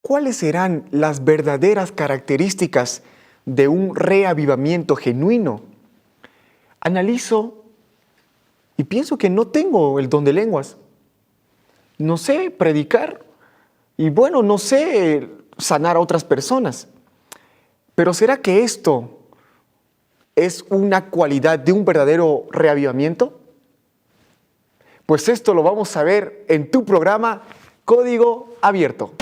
¿cuáles serán las verdaderas características de un reavivamiento genuino? Analizo y pienso que no tengo el don de lenguas. No sé predicar y bueno, no sé sanar a otras personas. Pero ¿será que esto es una cualidad de un verdadero reavivamiento? Pues esto lo vamos a ver en tu programa Código Abierto.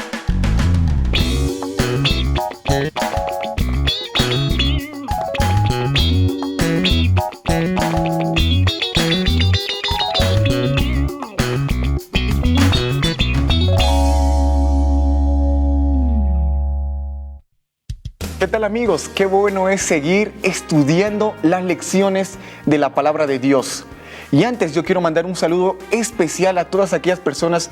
¿Qué tal, amigos? Qué bueno es seguir estudiando las lecciones de la palabra de Dios. Y antes yo quiero mandar un saludo especial a todas aquellas personas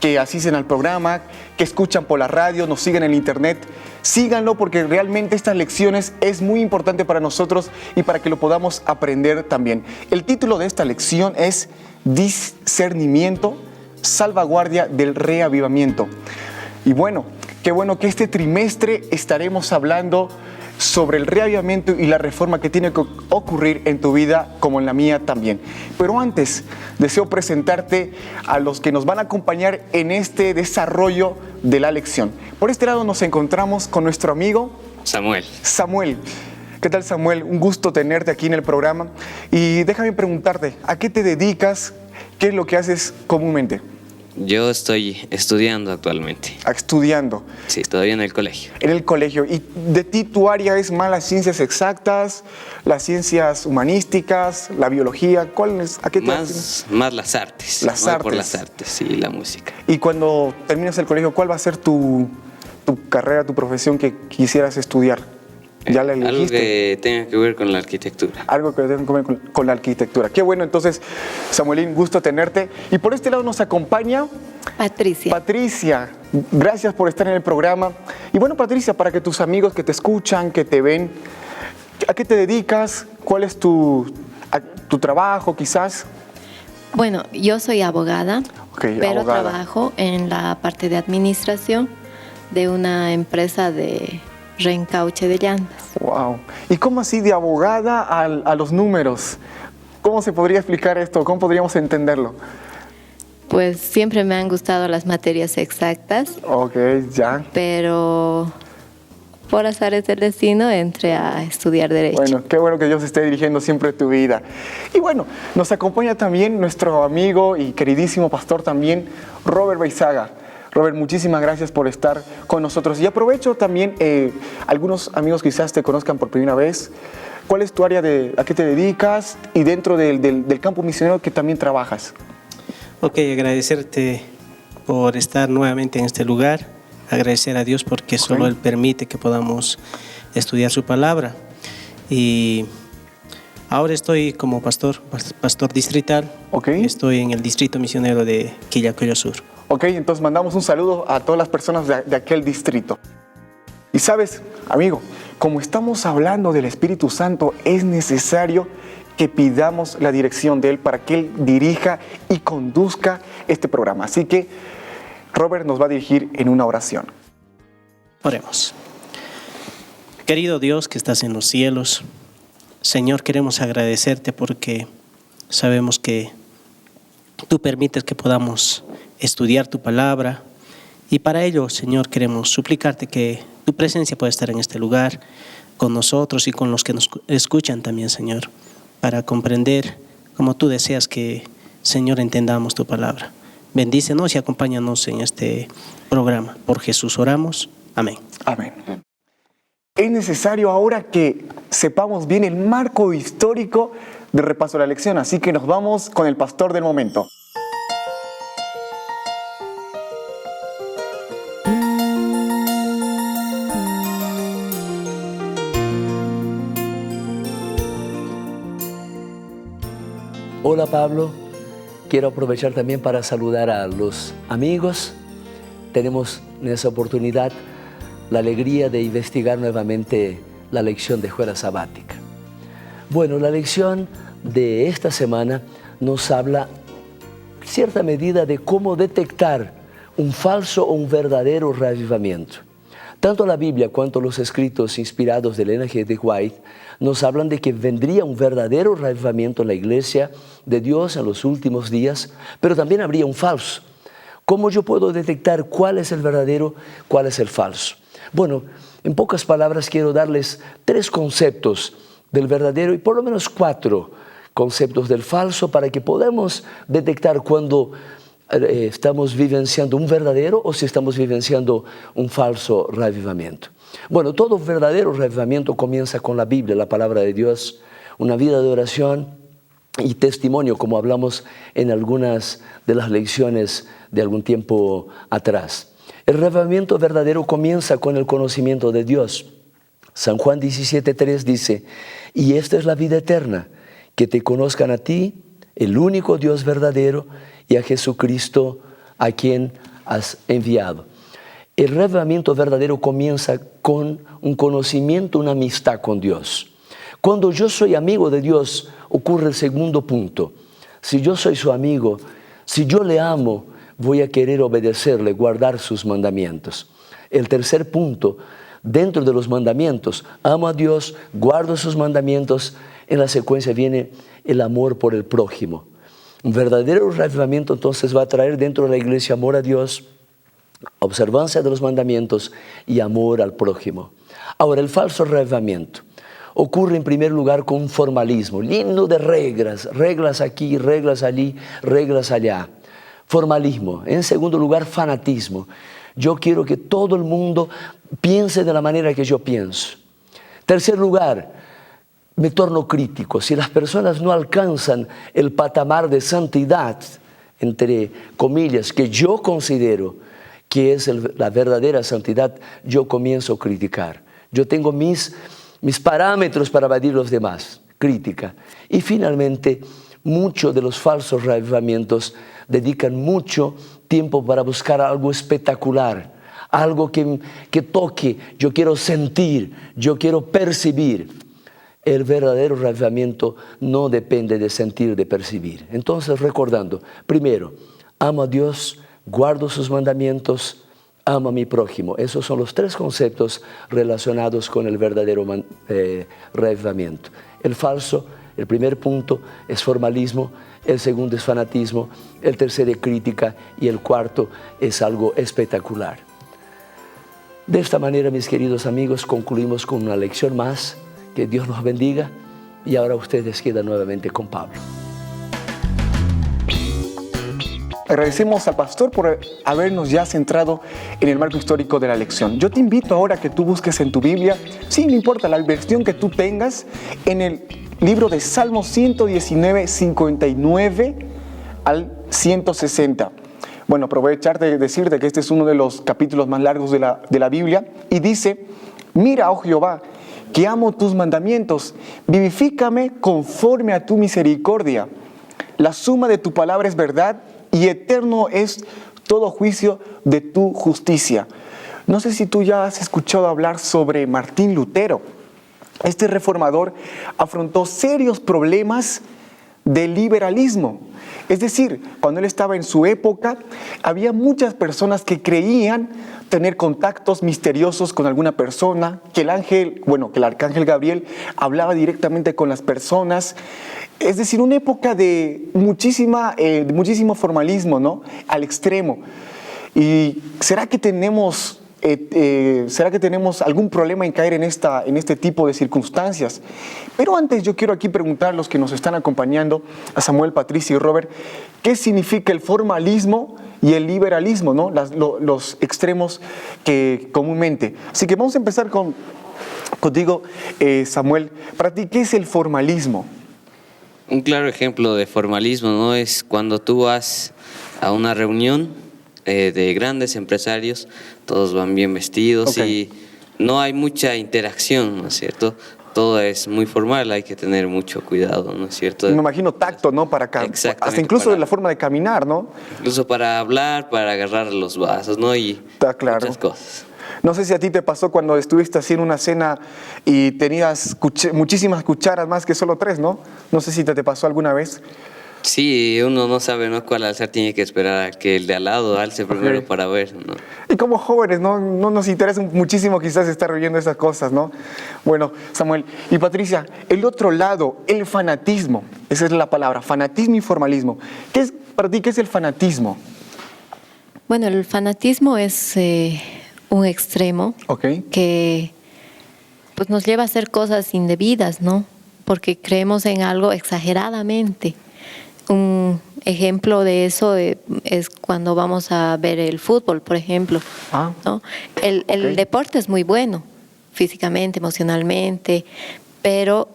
que asisten al programa, que escuchan por la radio, nos siguen en el internet. Síganlo porque realmente estas lecciones es muy importante para nosotros y para que lo podamos aprender también. El título de esta lección es Discernimiento, salvaguardia del reavivamiento. Y bueno, qué bueno que este trimestre estaremos hablando sobre el reavivamiento y la reforma que tiene que ocurrir en tu vida como en la mía también. Pero antes, deseo presentarte a los que nos van a acompañar en este desarrollo de la lección. Por este lado nos encontramos con nuestro amigo Samuel. Samuel. ¿Qué tal, Samuel? Un gusto tenerte aquí en el programa. Y déjame preguntarte, ¿a qué te dedicas? ¿Qué es lo que haces comúnmente? Yo estoy estudiando actualmente. Estudiando. Sí, todavía en el colegio. En el colegio. ¿Y de ti tu área es más las ciencias exactas, las ciencias humanísticas, la biología? ¿Cuál es? ¿A qué te Más las artes. Las Voy artes. por las artes y la música. Y cuando termines el colegio, ¿cuál va a ser tu carrera, tu profesión que quisieras estudiar? ¿Ya la elegiste? Algo que tenga que ver con la arquitectura. Algo que tenga que ver con la arquitectura. Qué bueno, entonces, Samuelín, gusto tenerte. Y por este lado nos acompaña Patricia. Patricia, gracias por estar en el programa. Y bueno, Patricia, para que tus amigos que te escuchan, que te ven, ¿a qué te dedicas? ¿Cuál es tu trabajo quizás? Bueno, yo soy abogada, pero abogada. trabajo en la parte de administración de una empresa de reencauche de llantas. Wow. ¿Y cómo así de abogada a los números? ¿Cómo se podría explicar esto? ¿Cómo podríamos entenderlo? Pues siempre me han gustado las materias exactas, Ok, ya. pero por azares del destino entré a estudiar Derecho. Bueno, qué bueno que Dios esté dirigiendo siempre tu vida. Y bueno, nos acompaña también nuestro amigo y queridísimo pastor también, Robert Beizaga. Robert, muchísimas gracias por estar con nosotros. Y aprovecho también, algunos amigos quizás te conozcan por primera vez. ¿Cuál es tu área a qué te dedicas y dentro del campo misionero que también trabajas? Ok, agradecerte por estar nuevamente en este lugar. Agradecer a Dios porque solo Él permite que podamos estudiar su palabra. Y ahora estoy como pastor distrital. Estoy en el distrito misionero de Quillacollo Sur. Ok, entonces mandamos un saludo a todas las personas de aquel distrito. Y sabes, amigo, como estamos hablando del Espíritu Santo, es necesario que pidamos la dirección de Él para que Él dirija y conduzca este programa. Así que Robert nos va a dirigir en una oración. Oremos. Querido Dios que estás en los cielos, Señor, queremos agradecerte porque sabemos que tú permites que podamos estudiar tu palabra y para ello, Señor, queremos suplicarte que tu presencia pueda estar en este lugar con nosotros y con los que nos escuchan también, Señor, para comprender como tú deseas que, Señor, entendamos tu palabra. Bendícenos y acompáñanos en este programa. Por Jesús oramos. Amén. Amén. Es necesario ahora que sepamos bien el marco histórico de repaso de la lección, así que nos vamos con el pastor del momento. Hola Pablo, quiero aprovechar también para saludar a los amigos. Tenemos en esa oportunidad la alegría de investigar nuevamente la lección de escuela sabática. Bueno, la lección de esta semana nos habla, en cierta medida, de cómo detectar un falso o un verdadero reavivamiento. Tanto la Biblia cuanto los escritos inspirados de Ellen G. White nos hablan de que vendría un verdadero reavivamiento en la iglesia de Dios en los últimos días, pero también habría un falso. ¿Cómo yo puedo detectar cuál es el verdadero, cuál es el falso? Bueno, en pocas palabras quiero darles 3 conceptos del verdadero y por lo menos 4 conceptos del falso para que podamos detectar cuando estamos vivenciando un verdadero o si estamos vivenciando un falso reavivamiento. Bueno, todo verdadero reavivamiento comienza con la Biblia, la palabra de Dios, una vida de oración y testimonio, como hablamos en algunas de las lecciones de algún tiempo atrás. El reavivamiento verdadero comienza con el conocimiento de Dios. San Juan 17:3 dice, y esta es la vida eterna, que te conozcan a ti, el único Dios verdadero, y a Jesucristo a quien has enviado. El reavivamiento verdadero comienza con un conocimiento, una amistad con Dios. Cuando yo soy amigo de Dios, ocurre el segundo punto. Si yo soy su amigo, si yo le amo, voy a querer obedecerle, guardar sus mandamientos. El tercer punto, dentro de los mandamientos, amo a Dios, guardo sus mandamientos. En la secuencia viene el amor por el prójimo. Un verdadero reavivamiento entonces va a traer dentro de la iglesia amor a Dios, observancia de los mandamientos y amor al prójimo. Ahora, el falso reavivamiento ocurre en primer lugar con un formalismo, lleno de reglas, reglas aquí, reglas allí, reglas allá. Formalismo. En segundo lugar, fanatismo. Yo quiero que todo el mundo piense de la manera que yo pienso. Tercer lugar, me torno crítico. Si las personas no alcanzan el patamar de santidad, entre comillas, que yo considero que es la verdadera santidad, yo comienzo a criticar. Yo tengo mis parámetros para medir los demás. Crítica. Y finalmente, muchos de los falsos reavivamientos dedican mucho tiempo para buscar algo espectacular, algo que toque, yo quiero sentir, yo quiero percibir. El verdadero reavivamiento no depende de sentir, de percibir. Entonces, recordando, primero, amo a Dios, guardo sus mandamientos, amo a mi prójimo. Esos son los 3 conceptos relacionados con el verdadero reavivamiento. El falso, el primer punto es formalismo, el segundo es fanatismo, el tercero es crítica y el cuarto es algo espectacular. De esta manera, mis queridos amigos, concluimos con una lección más. Que Dios nos bendiga y ahora ustedes quedan nuevamente con Pablo. Agradecemos al pastor por habernos ya centrado en el marco histórico de la lección. Yo te invito ahora a que tú busques en tu Biblia, sí, no importa la versión que tú tengas, en el libro de Salmos 119, 59 al 160. Bueno, aprovechar de decirte que este es uno de los capítulos más largos de la Biblia y dice, mira, oh Jehová, que amo tus mandamientos, vivifícame conforme a tu misericordia. La suma de tu palabra es verdad y eterno es todo juicio de tu justicia. No sé si tú ya has escuchado hablar sobre Martín Lutero. Este reformador afrontó serios problemas de liberalismo. Es decir, cuando él estaba en su época, había muchas personas que creían tener contactos misteriosos con alguna persona, que el arcángel Gabriel hablaba directamente con las personas. Es decir, una época de muchísimo formalismo, ¿no? Al extremo. ¿Y será que tenemos algún problema en caer en este tipo de circunstancias? Pero antes yo quiero aquí preguntar a los que nos están acompañando, a Samuel, Patricia y Robert, ¿qué significa el formalismo y el liberalismo, ¿no? Los extremos que comúnmente. Así que vamos a empezar contigo, Samuel. Para ti, ¿qué es el formalismo? Un claro ejemplo de formalismo, ¿no? Es cuando tú vas a una reunión de grandes empresarios, todos van bien vestidos y no hay mucha interacción, ¿no es cierto? Todo es muy formal, hay que tener mucho cuidado, ¿no es cierto? Me imagino tacto, ¿no? Hasta incluso de la forma de caminar, ¿no? Incluso para hablar, para agarrar los vasos, ¿no? Y está claro. Muchas cosas. No sé si a ti te pasó cuando estuviste así en una cena y tenías muchísimas cucharas más que solo 3, ¿no? No sé si te pasó alguna vez. Sí, uno no sabe, ¿no?, cuál alzar, tiene que esperar a que el de al lado alce primero Ok. para ver, ¿no? Y como jóvenes, no nos interesa muchísimo quizás estar viendo esas cosas, ¿no? Bueno, Samuel y Patricia, el otro lado, el fanatismo, esa es la palabra, fanatismo y formalismo. Para ti, qué es el fanatismo? Bueno, el fanatismo es un extremo Ok. que pues, nos lleva a hacer cosas indebidas, ¿no? Porque creemos en algo exageradamente. Un ejemplo de eso es cuando vamos a ver el fútbol, por ejemplo. Ah, ¿No? El ok. deporte es muy bueno, físicamente, emocionalmente, pero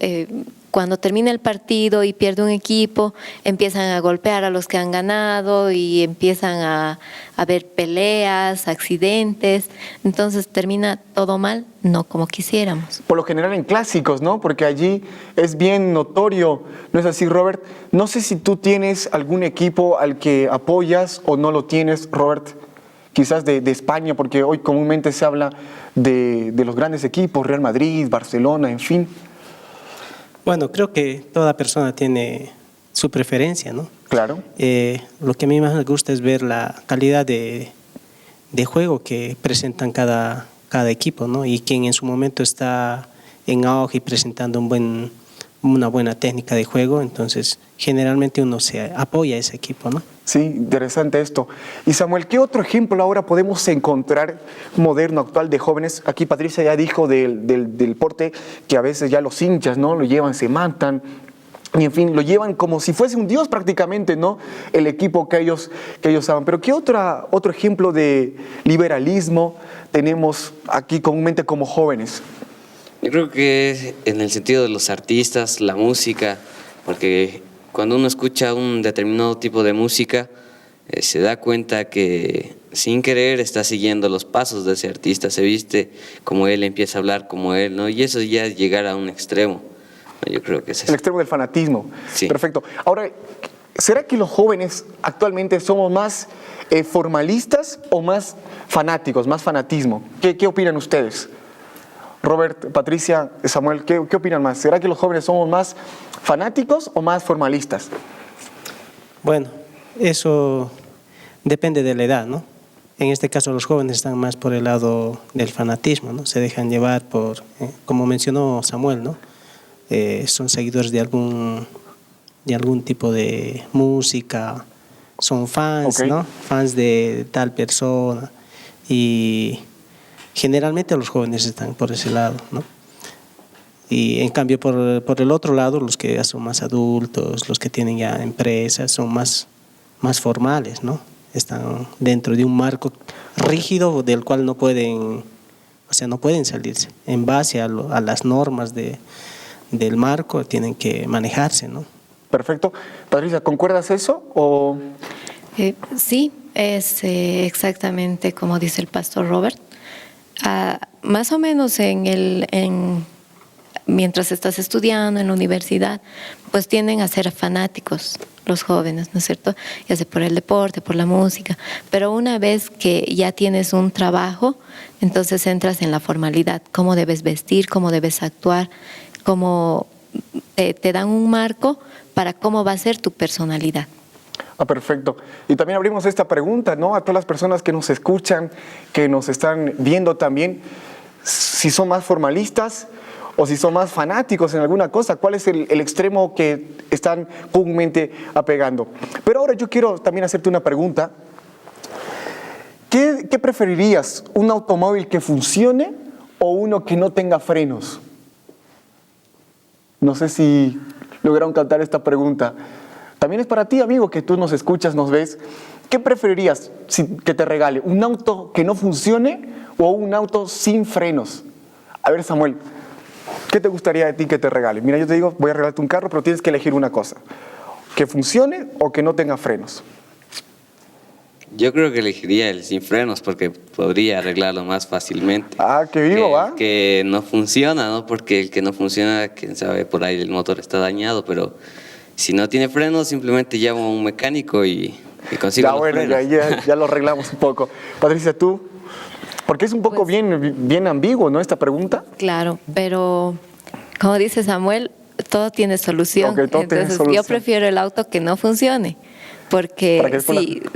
cuando termina el partido y pierde un equipo, empiezan a golpear a los que han ganado y empiezan a haber peleas, accidentes, entonces termina todo mal, no como quisiéramos. Por lo general en clásicos, ¿no? Porque allí es bien notorio, ¿no es así, Robert? No sé si tú tienes algún equipo al que apoyas o no lo tienes, Robert, quizás de España, porque hoy comúnmente se habla de los grandes equipos, Real Madrid, Barcelona, en fin. Bueno, creo que toda persona tiene su preferencia, ¿no? Claro. Lo que a mí más me gusta es ver la calidad de juego que presentan cada equipo, ¿no? Y quien en su momento está en auge y presentando una buena técnica de juego, entonces generalmente uno se apoya a ese equipo, ¿no? Sí, interesante esto. Y Samuel, ¿qué otro ejemplo ahora podemos encontrar moderno, actual, de jóvenes? Aquí Patricia ya dijo del deporte que a veces ya los hinchas, ¿no? Lo llevan, se matan, y en fin, lo llevan como si fuese un dios prácticamente, ¿no? El equipo que ellos aman. Pero ¿qué otro ejemplo de liberalismo tenemos aquí comúnmente como jóvenes? Yo creo que en el sentido de los artistas, la música, porque cuando uno escucha un determinado tipo de música, se da cuenta que sin querer está siguiendo los pasos de ese artista, se viste como él, empieza a hablar como él, ¿no? Y eso ya es llegar a un extremo. Yo creo que es El eso. extremo del fanatismo. Sí. Perfecto. Ahora, ¿será que los jóvenes actualmente somos más formalistas o más fanáticos, más fanatismo? ¿Qué opinan ustedes? Robert, Patricia, Samuel, ¿qué opinan más? ¿Será que los jóvenes somos más fanáticos o más formalistas? Bueno, eso depende de la edad, ¿no? En este caso los jóvenes están más por el lado del fanatismo, ¿no? Se dejan llevar por, como mencionó Samuel, ¿no? Son seguidores de algún tipo de música, son fans, Ok. ¿no? Fans de tal persona y generalmente los jóvenes están por ese lado, ¿no? Y en cambio por el otro lado los que ya son más adultos, los que tienen ya empresas, son más formales, ¿no? Están dentro de un marco rígido del cual no pueden salirse. En base a las normas del marco tienen que manejarse, ¿no? Perfecto. Patricia, ¿concuerdas eso? ¿O Sí, es exactamente como dice el pastor Robert. Más o menos mientras estás estudiando en la universidad, pues tienden a ser fanáticos los jóvenes, ¿no es cierto? Ya sea por el deporte, por la música, pero una vez que ya tienes un trabajo, entonces entras en la formalidad, cómo debes vestir, cómo debes actuar, cómo te dan un marco para cómo va a ser tu personalidad. Perfecto. Y también abrimos esta pregunta, ¿no? A todas las personas que nos escuchan, que nos están viendo también, si son más formalistas o si son más fanáticos en alguna cosa, cuál es el extremo que están comúnmente apegando. Pero ahora yo quiero también hacerte una pregunta. ¿Qué preferirías? ¿Un automóvil que funcione o uno que no tenga frenos? No sé si lograron captar esta pregunta. También es para ti, amigo, que tú nos escuchas, nos ves. ¿Qué preferirías que te regale? ¿Un auto que no funcione o un auto sin frenos? A ver, Samuel, ¿qué te gustaría de ti que te regale? Mira, yo te digo, voy a regalarte un carro, pero tienes que elegir una cosa. ¿Que funcione o que no tenga frenos? Yo creo que elegiría el sin frenos porque podría arreglarlo más fácilmente. Qué vivo, ¿va? Que no funciona, ¿no? Porque el que no funciona, quién sabe, por ahí el motor está dañado, pero si no tiene frenos, simplemente llamo a un mecánico y consigo los frenos. Ya lo arreglamos un poco. Patricia, tú, porque es un poco Pues, bien ambiguo, ¿no? Esta pregunta. Claro, pero como dice Samuel, todo tiene solución. Ok, todo tiene Entonces, solución. yo prefiero el auto que no funcione. Porque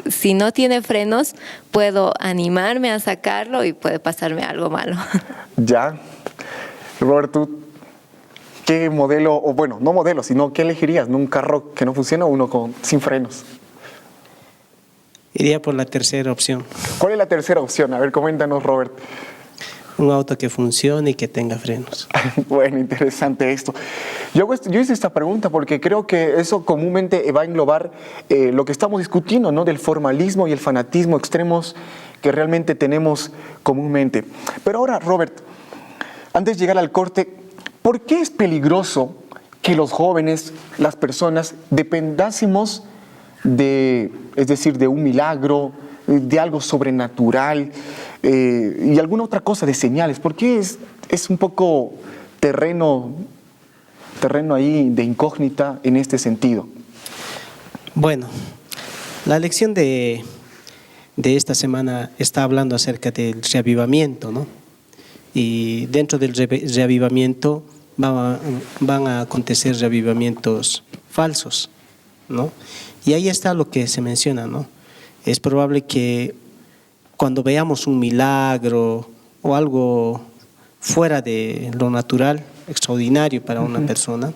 si no tiene frenos, puedo animarme a sacarlo y puede pasarme algo malo. Ya. Robert, ¿tú qué modelo, o bueno, no modelo, sino qué elegirías? ¿Un carro que no funciona o uno sin frenos? Iría por la tercera opción. ¿Cuál es la tercera opción? A ver, coméntanos, Robert. Un auto que funcione y que tenga frenos. Bueno, interesante esto. Yo hice esta pregunta porque creo que eso comúnmente va a englobar lo que estamos discutiendo, ¿no? Del formalismo y el fanatismo extremos que realmente tenemos comúnmente. Pero ahora, Robert, antes de llegar al corte, ¿por qué es peligroso que los jóvenes, las personas, dependásemos es decir, de un milagro, de algo sobrenatural y alguna otra cosa, de señales? Porque es un poco terreno ahí de incógnita en este sentido. Bueno, la lección de esta semana está hablando acerca del reavivamiento, ¿no? Y dentro del reavivamiento van a acontecer reavivamientos falsos, ¿no? Y ahí está lo que se menciona, ¿no? Es probable que cuando veamos un milagro o algo fuera de lo natural, extraordinario para una persona,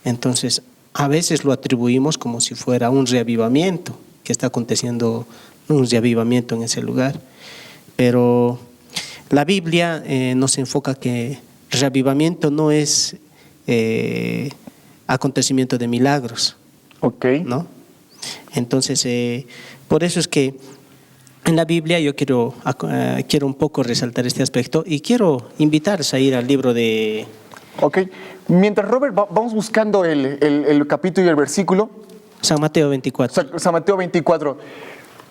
entonces a veces lo atribuimos como si fuera un reavivamiento, que está aconteciendo un reavivamiento en ese lugar. Pero la Biblia nos enfoca que reavivamiento no es acontecimiento de milagros, ¿no? Entonces, por eso es que en la Biblia yo quiero un poco resaltar este aspecto y quiero invitarles a ir al libro de... Ok, mientras Robert vamos buscando el capítulo y el versículo. San Mateo 24. San Mateo 24.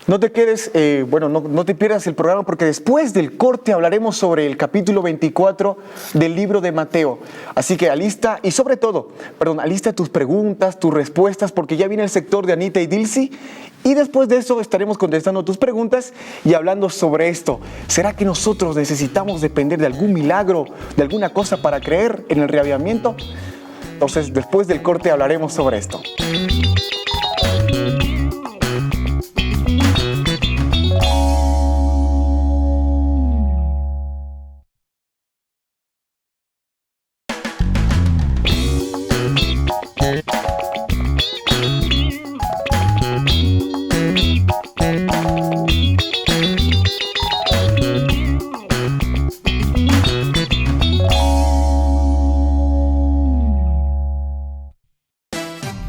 No te quedes, no te pierdas el programa porque después del corte hablaremos sobre el capítulo 24 del libro de Mateo. Así que alista tus preguntas, tus respuestas, porque ya viene el sector de Anita y Dilcy y después de eso estaremos contestando tus preguntas y hablando sobre esto. ¿Será que nosotros necesitamos depender de algún milagro, de alguna cosa para creer en el reavivamiento? Entonces, después del corte hablaremos sobre esto.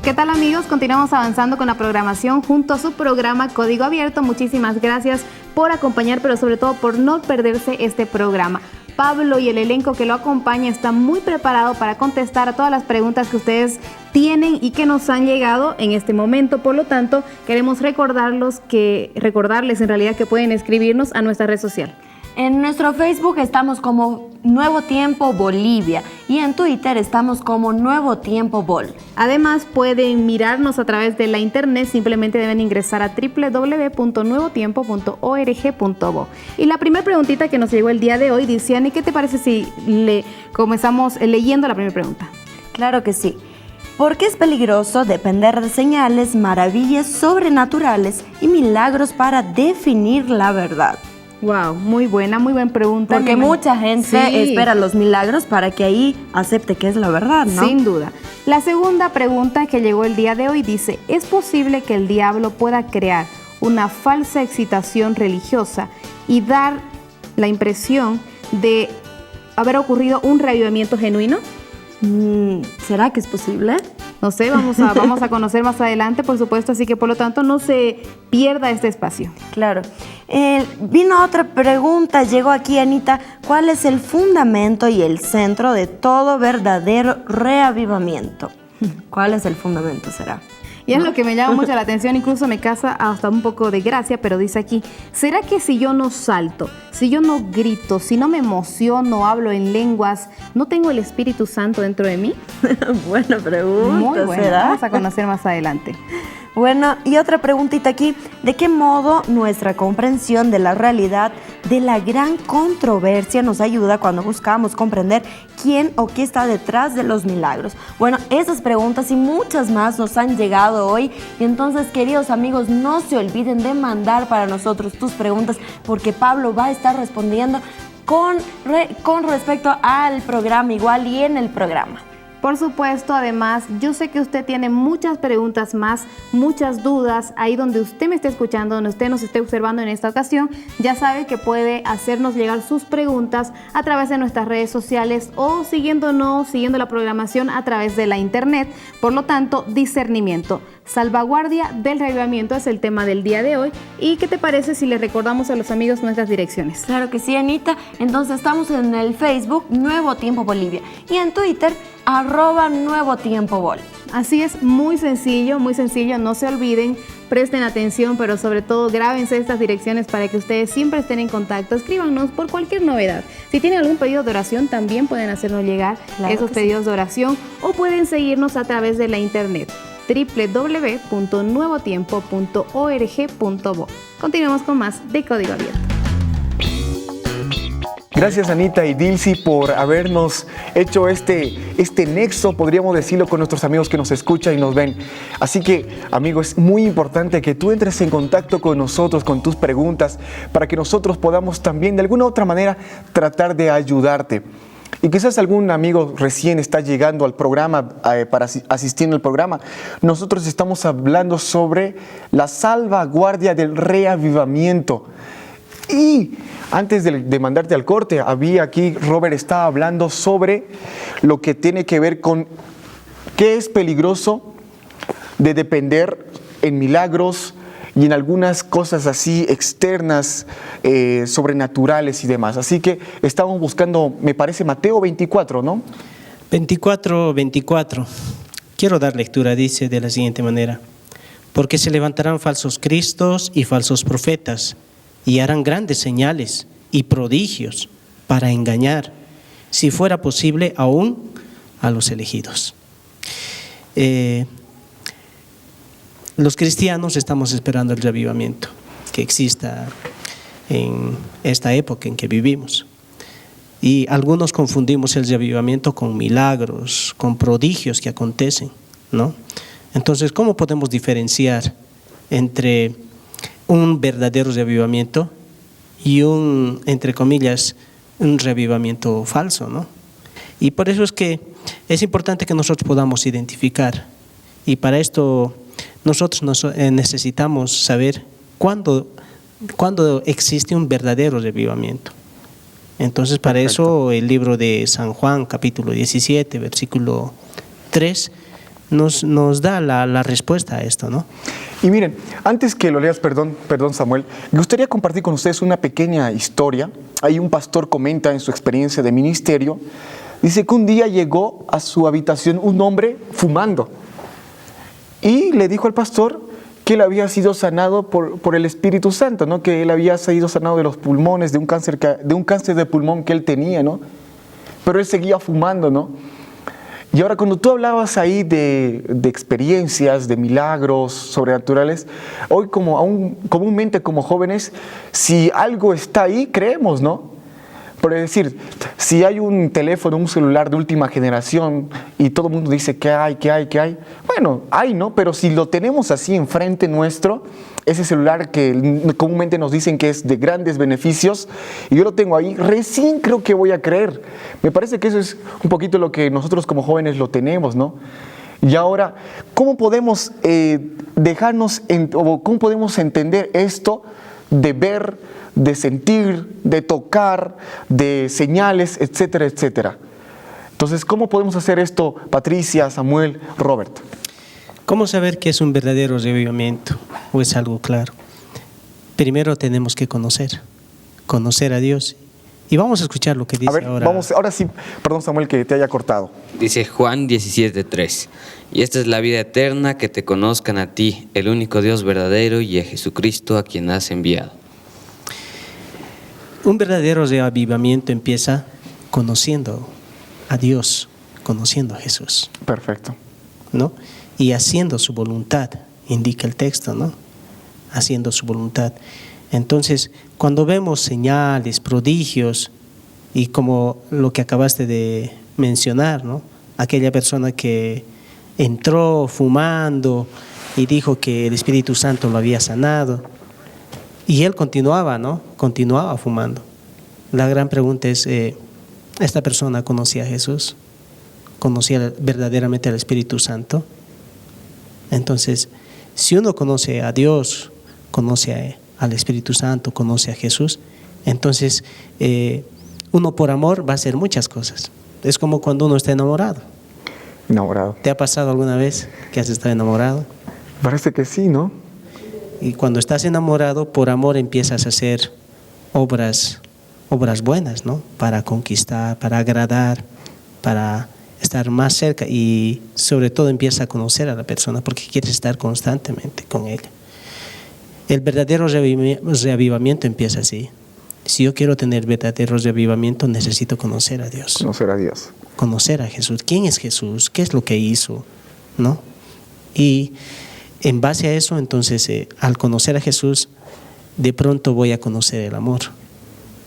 ¿Qué tal, amigos? Continuamos avanzando con la programación junto a su programa Código Abierto. Muchísimas gracias por acompañar, pero sobre todo por no perderse este programa. Pablo y el elenco que lo acompaña está muy preparado para contestar a todas las preguntas que ustedes tienen y que nos han llegado en este momento. Por lo tanto, queremos recordarles en realidad que pueden escribirnos a nuestra red social. En nuestro Facebook estamos como Nuevo Tiempo Bolivia y en Twitter estamos como Nuevo Tiempo Bol. Además, pueden mirarnos a través de la internet, simplemente deben ingresar a www.nuevotiempo.org.bo. Y la primera preguntita que nos llegó el día de hoy dice: Ani, ¿qué te parece si comenzamos leyendo la primera pregunta? Claro que sí. ¿Por qué es peligroso depender de señales, maravillas sobrenaturales y milagros para definir la verdad? Wow, muy buena pregunta. Porque mucha gente espera los milagros para que ahí acepte que es la verdad, ¿no? Sin duda. La segunda pregunta que llegó el día de hoy dice: ¿es posible que el diablo pueda crear una falsa excitación religiosa y dar la impresión de haber ocurrido un reavivamiento genuino? ¿Será que es posible? No sé, vamos a conocer más adelante, por supuesto, así que por lo tanto no se pierda este espacio. Claro. Vino otra pregunta, llegó aquí, Anita. ¿Cuál es el fundamento y el centro de todo verdadero reavivamiento? ¿Cuál es el fundamento, será? Y es lo que me llama mucho la atención, incluso me causa hasta un poco de gracia, pero dice aquí: ¿será que si yo no salto, si yo no grito, si no me emociono, hablo en lenguas, no tengo el Espíritu Santo dentro de mí? Buena pregunta. Muy buena, ¿será? vamos a conocer más adelante. Bueno, y otra preguntita aquí, ¿de qué modo nuestra comprensión de la realidad de la gran controversia nos ayuda cuando buscamos comprender quién o qué está detrás de los milagros? Bueno, esas preguntas y muchas más nos han llegado hoy, y entonces, queridos amigos, no se olviden de mandar para nosotros tus preguntas, porque Pablo va a estar respondiendo con respecto al programa igual y en el programa. Por supuesto, además, yo sé que usted tiene muchas preguntas más, muchas dudas, ahí donde usted me esté escuchando, donde usted nos esté observando en esta ocasión, ya sabe que puede hacernos llegar sus preguntas a través de nuestras redes sociales o siguiendo la programación a través de la internet. Por lo tanto, discernimiento, salvaguardia del reavivamiento es el tema del día de hoy. ¿Y qué te parece si le recordamos a los amigos nuestras direcciones? Claro que sí, Anita. Entonces estamos en el Facebook Nuevo Tiempo Bolivia y en Twitter @Nuevo Tiempo Bol. Así es, muy sencillo, no se olviden, presten atención, pero sobre todo grábense estas direcciones para que ustedes siempre estén en contacto. Escríbanos por cualquier novedad. Si tienen algún pedido de oración, también pueden hacernos llegar esos pedidos de oración, o pueden seguirnos a través de la internet www.nuevotiempo.org.bo. Continuamos con más de Código Abierto. Gracias, Anita y Dilcy, por habernos hecho este nexo, podríamos decirlo, con nuestros amigos que nos escuchan y nos ven. Así que, amigo, es muy importante que tú entres en contacto con nosotros, con tus preguntas, para que nosotros podamos también, de alguna u otra manera, tratar de ayudarte. Y quizás algún amigo recién está llegando al programa, asistiendo al programa. Nosotros estamos hablando sobre la salvaguardia del reavivamiento. Y antes de mandarte al corte, Robert estaba hablando sobre lo que tiene que ver con qué es peligroso de depender en milagros y en algunas cosas así externas, sobrenaturales y demás. Así que estamos buscando, me parece, Mateo 24, ¿no? 24. Quiero dar lectura, dice de la siguiente manera: porque se levantarán falsos cristos y falsos profetas, y harán grandes señales y prodigios para engañar, si fuera posible, aún a los elegidos. Los cristianos estamos esperando el reavivamiento que exista en esta época en que vivimos. Y algunos confundimos el reavivamiento con milagros, con prodigios que acontecen, ¿no? Entonces, ¿cómo podemos diferenciar entre un verdadero reavivamiento y un, entre comillas, un reavivamiento falso, ¿no? Y por eso es que es importante que nosotros podamos identificar, y para esto nosotros necesitamos saber cuándo existe un verdadero reavivamiento. Entonces, para eso el libro de San Juan, capítulo 17, versículo 3, nos da la respuesta a esto, ¿no? Y miren, antes que lo leas, perdón Samuel, me gustaría compartir con ustedes una pequeña historia. Ahí un pastor comenta en su experiencia de ministerio, dice que un día llegó a su habitación un hombre fumando y le dijo al pastor que él había sido sanado por el Espíritu Santo, ¿no? Que él había sido sanado de los pulmones, de un cáncer de pulmón que él tenía, ¿no? Pero él seguía fumando, ¿no? Y ahora, cuando tú hablabas ahí de experiencias, de milagros sobrenaturales, hoy comúnmente como jóvenes, si algo está ahí, creemos, ¿no? Por decir, si hay un teléfono, un celular de última generación y todo el mundo dice que hay, bueno, hay, ¿no? Pero si lo tenemos así enfrente nuestro, ese celular que comúnmente nos dicen que es de grandes beneficios, y yo lo tengo ahí, recién creo que voy a creer. Me parece que eso es un poquito lo que nosotros como jóvenes lo tenemos, ¿no? Y ahora, ¿cómo podemos cómo podemos entender esto de ver, de sentir, de tocar, de señales, etcétera, etcétera? Entonces, ¿cómo podemos hacer esto, Patricia, Samuel, Robert? ¿Cómo saber que es un verdadero reavivamiento o es algo claro? Primero tenemos que conocer a Dios. Y vamos a escuchar lo que dice ahora. Ahora sí, perdón Samuel que te haya cortado. Dice Juan 17:3: y esta es la vida eterna, que te conozcan a ti, el único Dios verdadero, y a Jesucristo a quien has enviado. Un verdadero reavivamiento empieza conociendo a Dios, conociendo a Jesús. Perfecto. ¿No? Y haciendo su voluntad indica el texto, ¿no? Haciendo su voluntad. Entonces, cuando vemos señales, prodigios, y como lo que acabaste de mencionar, ¿no? Aquella persona que entró fumando y dijo que el Espíritu Santo lo había sanado, y él continuaba, ¿no? Continuaba fumando. La gran pregunta es, ¿esta persona conocía a Jesús? ¿Conocía verdaderamente al Espíritu Santo? Entonces, si uno conoce a Dios, conoce al Espíritu Santo, conoce a Jesús, entonces uno por amor va a hacer muchas cosas. Es como cuando uno está enamorado. Enamorado. ¿Te ha pasado alguna vez que has estado enamorado? Parece que sí, ¿no? Y cuando estás enamorado, por amor empiezas a hacer obras buenas, ¿no? Para conquistar, para agradar, para estar más cerca, y sobre todo empieza a conocer a la persona porque quieres estar constantemente con ella. El verdadero reavivamiento empieza así. Si yo quiero tener verdadero reavivamiento, necesito conocer a Dios. Conocer a Dios. Conocer a Jesús. ¿Quién es Jesús? ¿Qué es lo que hizo? ¿No? Y en base a eso, entonces, al conocer a Jesús, de pronto voy a conocer el amor,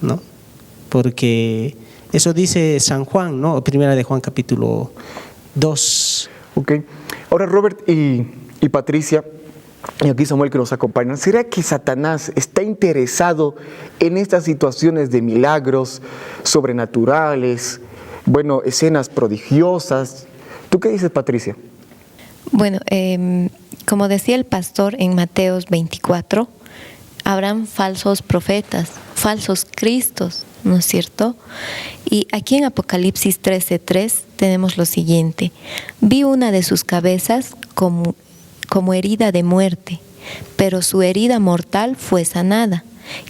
¿no? Porque eso dice San Juan, ¿no? Primera de Juan, capítulo 2. Ok. Ahora, Robert y Patricia, y aquí Samuel que nos acompaña, ¿será que Satanás está interesado en estas situaciones de milagros sobrenaturales, bueno, escenas prodigiosas? ¿Tú qué dices, Patricia? Bueno, como decía el pastor en Mateos 24, habrán falsos profetas, falsos cristos, ¿no es cierto? Y aquí en Apocalipsis 13:3 tenemos lo siguiente: vi una de sus cabezas como herida de muerte, pero su herida mortal fue sanada,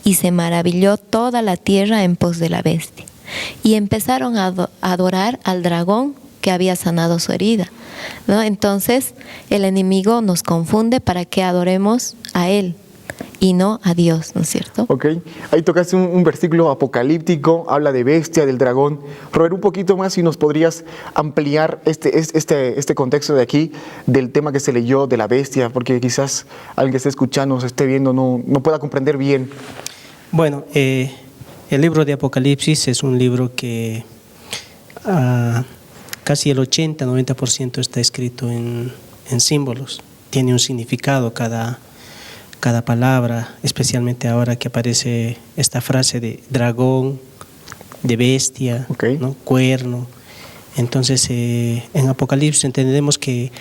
y se maravilló toda la tierra en pos de la bestia. Y empezaron a adorar al dragón que había sanado su herida, ¿no? Entonces el enemigo nos confunde para que adoremos a él y no a Dios, ¿no es cierto? Ok, ahí tocaste un versículo apocalíptico, habla de bestia, del dragón. Robert, un poquito más si nos podrías ampliar este contexto de aquí, del tema que se leyó de la bestia, porque quizás alguien que esté escuchando, se esté viendo, no pueda comprender bien. Bueno, el libro de Apocalipsis es un libro que casi el 80-90% está escrito en símbolos. Tiene un significado cada palabra, especialmente ahora que aparece esta frase de dragón, de bestia, okay, ¿no? Cuerno. Entonces, en Apocalipsis entendemos que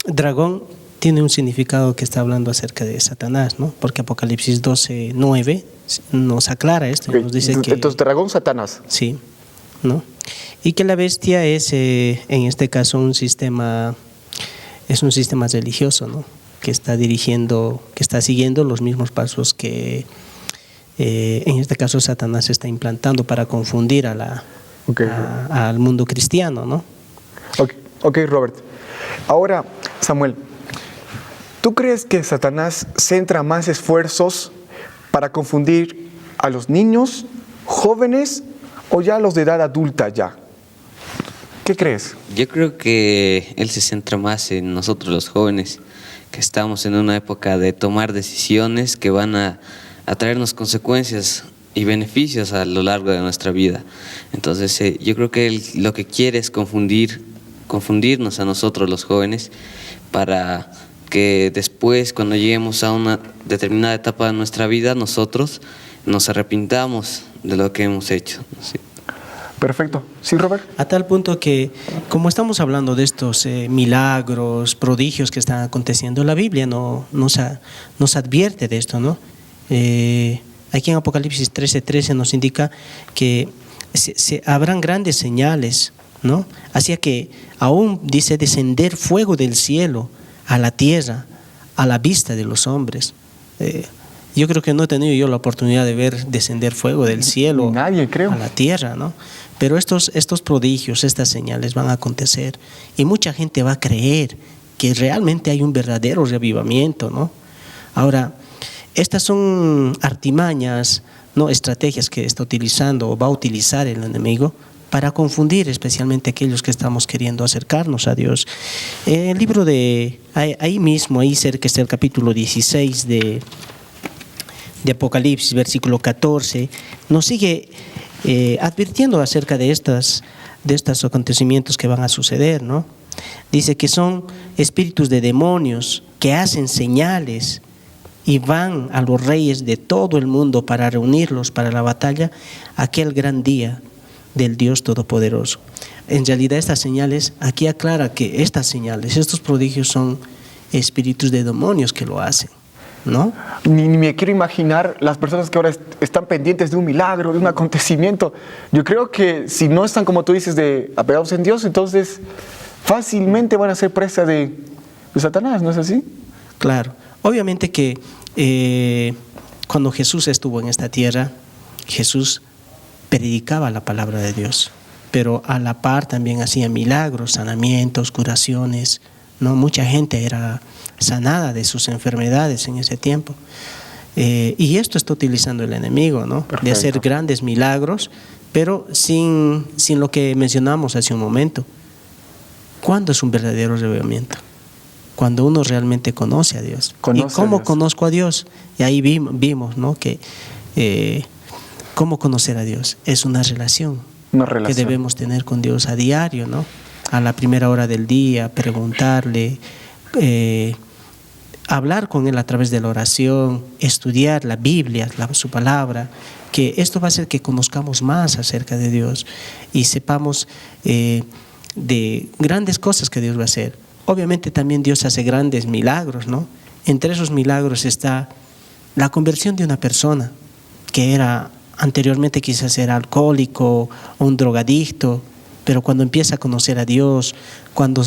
dragón tiene un significado que está hablando acerca de Satanás, ¿no? Porque Apocalipsis 12:9 nos aclara esto. Okay. Nos dice que, entonces, dragón, Satanás. Sí, ¿no? Y que la bestia es, en este caso, un sistema religioso, ¿no? Que está siguiendo los mismos pasos que, en este caso, Satanás está implantando para confundir al mundo cristiano, ¿no? Ok, Robert. Ahora, Samuel, ¿tú crees que Satanás centra más esfuerzos para confundir a los niños, jóvenes o ya a los de edad adulta ya? ¿Qué crees? Yo creo que él se centra más en nosotros los jóvenes, que estamos en una época de tomar decisiones que van a traernos consecuencias y beneficios a lo largo de nuestra vida. Entonces yo creo que él lo que quiere es confundirnos a nosotros los jóvenes, para que después, cuando lleguemos a una determinada etapa de nuestra vida, nosotros nos arrepintamos de lo que hemos hecho, ¿sí? Perfecto. ¿Sí, Robert? A tal punto que, como estamos hablando de estos milagros, prodigios que están aconteciendo, la Biblia nos advierte de esto, ¿no? Aquí en Apocalipsis 13:13 nos indica que habrán grandes señales, ¿no? Así que aún dice descender fuego del cielo a la tierra, a la vista de los hombres. Yo creo que no he tenido yo la oportunidad de ver descender fuego del cielo a la tierra, ¿no? Pero estos prodigios, estas señales van a acontecer y mucha gente va a creer que realmente hay un verdadero reavivamiento, ¿no? Ahora, estas son artimañas, ¿no? Estrategias que está utilizando o va a utilizar el enemigo para confundir especialmente aquellos que estamos queriendo acercarnos a Dios. El libro de, ahí mismo, ahí cerca está el capítulo 16 de Apocalipsis, versículo 14, nos sigue advirtiendo acerca de estos acontecimientos que van a suceder, ¿no? Dice que son espíritus de demonios que hacen señales y van a los reyes de todo el mundo para reunirlos para la batalla aquel gran día del Dios Todopoderoso. En realidad estas señales, aquí aclara que estas señales, estos prodigios son espíritus de demonios que lo hacen, ¿no? Ni me quiero imaginar las personas que ahora están pendientes de un milagro, de un acontecimiento. Yo creo que si no están, como tú dices, apegados en Dios, entonces fácilmente van a ser presa de Satanás, ¿no es así? Claro. Obviamente que cuando Jesús estuvo en esta tierra, Jesús predicaba la palabra de Dios, pero a la par también hacía milagros, sanamientos, curaciones, ¿no? Mucha gente era sanada de sus enfermedades en ese tiempo. Y esto está utilizando el enemigo, ¿no? Perfecto. De hacer grandes milagros, pero sin lo que mencionamos hace un momento. ¿Cuándo es un verdadero avivamiento? Cuando uno realmente conoce a Dios. ¿Y cómo conozco a Dios? Y ahí vimos, ¿no? Que cómo conocer a Dios es una relación que debemos tener con Dios a diario, ¿no? A la primera hora del día, preguntarle, hablar con Él a través de la oración, estudiar la Biblia, su palabra, que esto va a hacer que conozcamos más acerca de Dios y sepamos de grandes cosas que Dios va a hacer. Obviamente también Dios hace grandes milagros, ¿no? Entre esos milagros está la conversión de una persona que era anteriormente quizás era alcohólico o un drogadicto, pero cuando empieza a conocer a Dios, cuando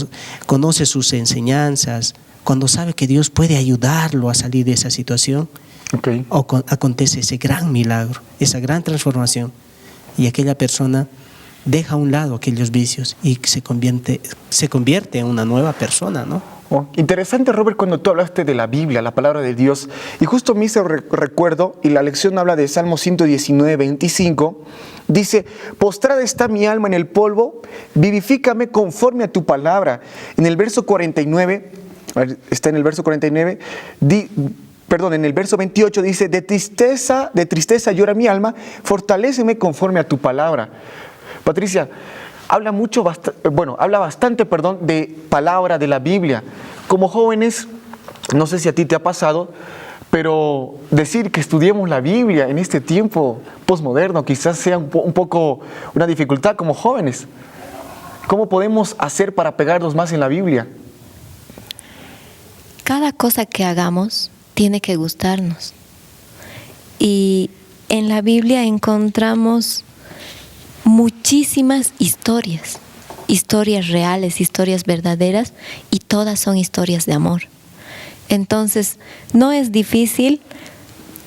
conoce sus enseñanzas, cuando sabe que Dios puede ayudarlo a salir de esa situación, acontece ese gran milagro, esa gran transformación, y aquella persona deja a un lado aquellos vicios y se convierte en una nueva persona, ¿no? Oh, interesante, Robert, cuando tú hablaste de la Biblia, la palabra de Dios, y justo me hice recuerdo, y la lección habla de Salmo 119, 25, dice: postrada está mi alma en el polvo, vivifícame conforme a tu palabra. En el verso 49, está en el verso 49, en el verso 28 dice: de tristeza llora mi alma, fortaléceme conforme a tu palabra. Patricia, habla bastante de palabra de la Biblia. Como jóvenes, no sé si a ti te ha pasado, pero decir que estudiemos la Biblia en este tiempo posmoderno quizás sea un poco una dificultad como jóvenes. ¿Cómo podemos hacer para pegarnos más en la Biblia? Cada cosa que hagamos tiene que gustarnos. Y en la Biblia encontramos muchísimas historias reales, historias verdaderas, y todas son historias de amor. Entonces, no es difícil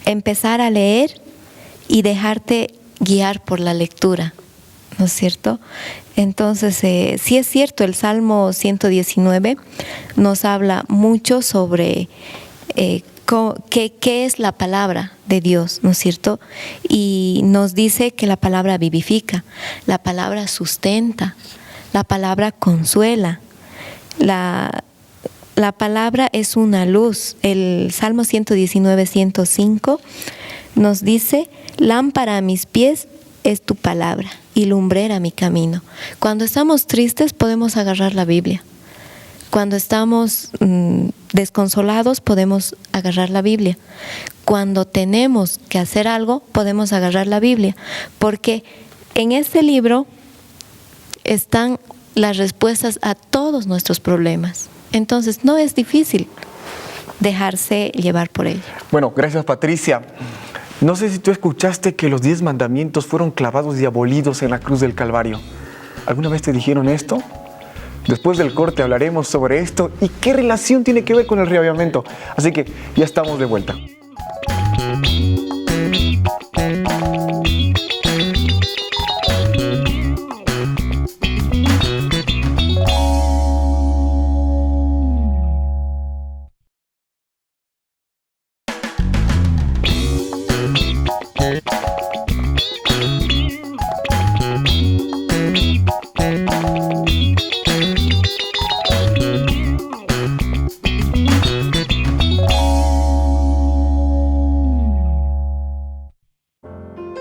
empezar a leer y dejarte guiar por la lectura, ¿no es cierto? Entonces, sí es cierto, el Salmo 119 nos habla mucho sobre qué es la palabra de Dios, ¿no es cierto? Y nos dice que la palabra vivifica, la palabra sustenta, la palabra consuela, la palabra es una luz. El Salmo 119, 105 nos dice: lámpara a mis pies es tu palabra y lumbrera mi camino. Cuando estamos tristes podemos agarrar la Biblia. Cuando estamos desconsolados podemos agarrar la Biblia. Cuando tenemos que hacer algo podemos agarrar la Biblia, porque en este libro están las respuestas a todos nuestros problemas. Entonces no es difícil dejarse llevar por ella. Bueno, gracias, Patricia. No sé si tú escuchaste que los 10 mandamientos fueron clavados y abolidos en la cruz del Calvario. ¿Alguna vez te dijeron esto? Después del corte hablaremos sobre esto y qué relación tiene que ver con el reavivamiento. Así que ya estamos de vuelta.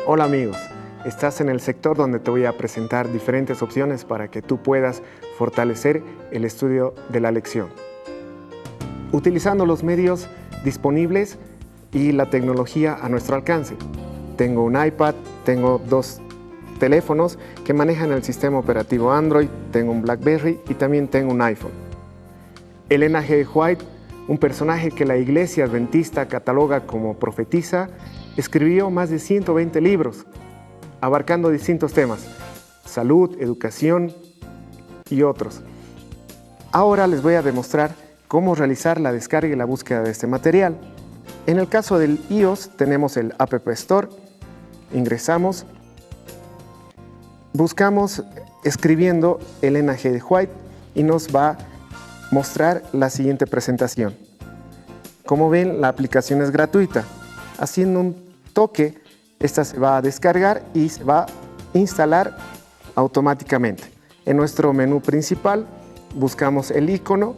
Hola amigos, estás en el sector donde te voy a presentar diferentes opciones para que tú puedas fortalecer el estudio de la lección. Utilizando los medios disponibles y la tecnología a nuestro alcance. Tengo un iPad, tengo 2 teléfonos que manejan el sistema operativo Android, tengo un BlackBerry y también tengo un iPhone. Elena G. White, un personaje que la Iglesia Adventista cataloga como profetisa, escribió más de 120 libros, abarcando distintos temas: salud, educación y otros. Ahora les voy a demostrar cómo realizar la descarga y la búsqueda de este material. En el caso del iOS tenemos el App Store, ingresamos, buscamos escribiendo Elena G. White y nos va a mostrar la siguiente presentación. Como ven, la aplicación es gratuita. Haciendo un toque, esta se va a descargar y se va a instalar automáticamente. En nuestro menú principal buscamos el icono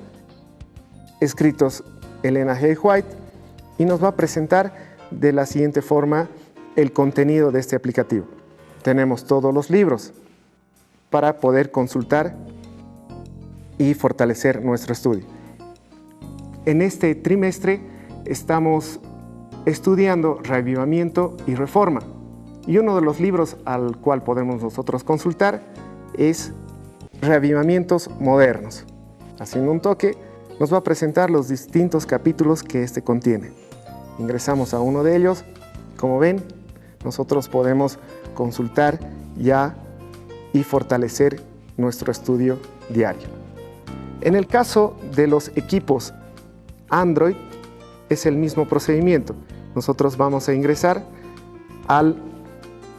escritos Elena G. White y nos va a presentar de la siguiente forma el contenido de este aplicativo. Tenemos todos los libros para poder consultar y fortalecer nuestro estudio. En este trimestre estamos estudiando Reavivamiento y Reforma, y uno de los libros al cual podemos nosotros consultar es Reavivamientos Modernos. Haciendo un toque, nos va a presentar los distintos capítulos que este contiene. Ingresamos a uno de ellos. Como ven, nosotros podemos consultar ya y fortalecer nuestro estudio diario. En el caso de los equipos Android, es el mismo procedimiento. Nosotros vamos a ingresar al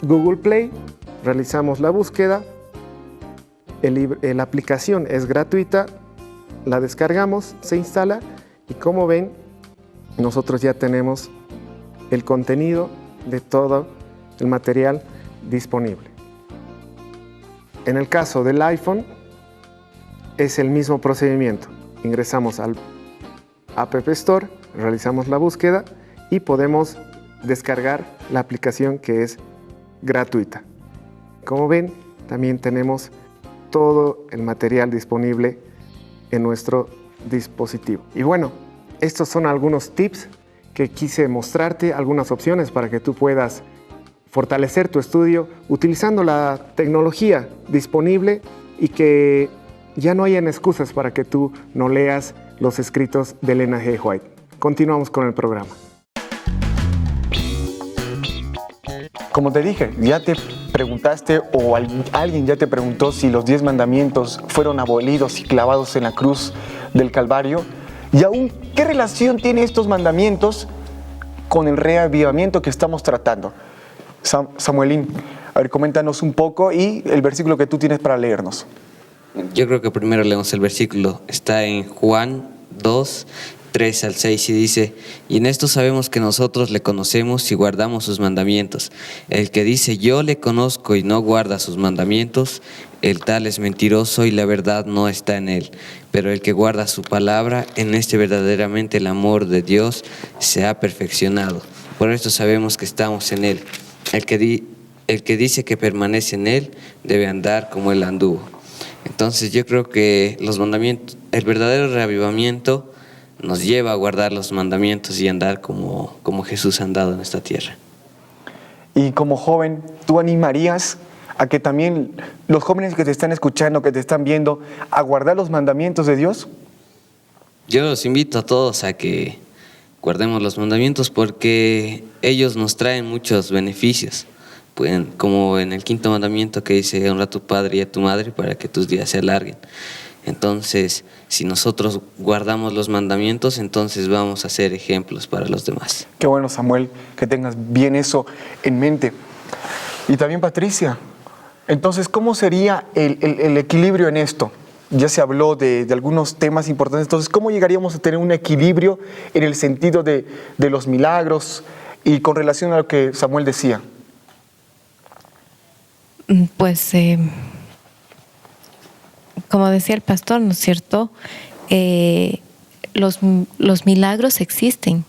Google Play, realizamos la búsqueda, la aplicación es gratuita, la descargamos, se instala y como ven, nosotros ya tenemos el contenido de todo el material disponible. En el caso del iPhone, es el mismo procedimiento. Ingresamos al App Store, realizamos la búsqueda y podemos descargar la aplicación que es gratuita. Como ven, también tenemos todo el material disponible en nuestro dispositivo. Y bueno, estos son algunos tips que quise mostrarte, algunas opciones para que tú puedas fortalecer tu estudio utilizando la tecnología disponible y que ya no hayan excusas para que tú no leas los escritos de Elena G. White. Continuamos con el programa. Como te dije, ya te preguntaste o alguien ya te preguntó si los 10 mandamientos fueron abolidos y clavados en la cruz del Calvario. Y aún, ¿qué relación tienen estos mandamientos con el reavivamiento que estamos tratando? Samuelín, a ver, coméntanos un poco y el versículo que tú tienes para leernos. Yo creo que primero leemos el versículo. Está en Juan 2, 3 al 6 y dice: y en esto sabemos que nosotros le conocemos y guardamos sus mandamientos. El que dice yo le conozco y no guarda sus mandamientos, el tal es mentiroso y la verdad no está en él. Pero el que guarda su palabra, en este verdaderamente el amor de Dios se ha perfeccionado. Por esto sabemos que estamos en él. El que dice que permanece en él debe andar como él anduvo. Entonces yo creo que los mandamientos, el verdadero reavivamiento nos lleva a guardar los mandamientos y andar como Jesús ha andado en esta tierra. Y como joven, ¿tú animarías a que también los jóvenes que te están escuchando, que te están viendo, a guardar los mandamientos de Dios? Yo los invito a todos a que guardemos los mandamientos porque ellos nos traen muchos beneficios. Como en el 5.º mandamiento que dice: honra a tu padre y a tu madre para que tus días se alarguen. Entonces, si nosotros guardamos los mandamientos, entonces vamos a ser ejemplos para los demás. Qué bueno, Samuel, que tengas bien eso en mente. Y también Patricia, entonces, ¿cómo sería el equilibrio en esto? Ya se habló de algunos temas importantes, entonces, ¿cómo llegaríamos a tener un equilibrio en el sentido de los milagros y con relación a lo que Samuel decía? Pues, como decía el pastor, ¿no es cierto? Los milagros existen,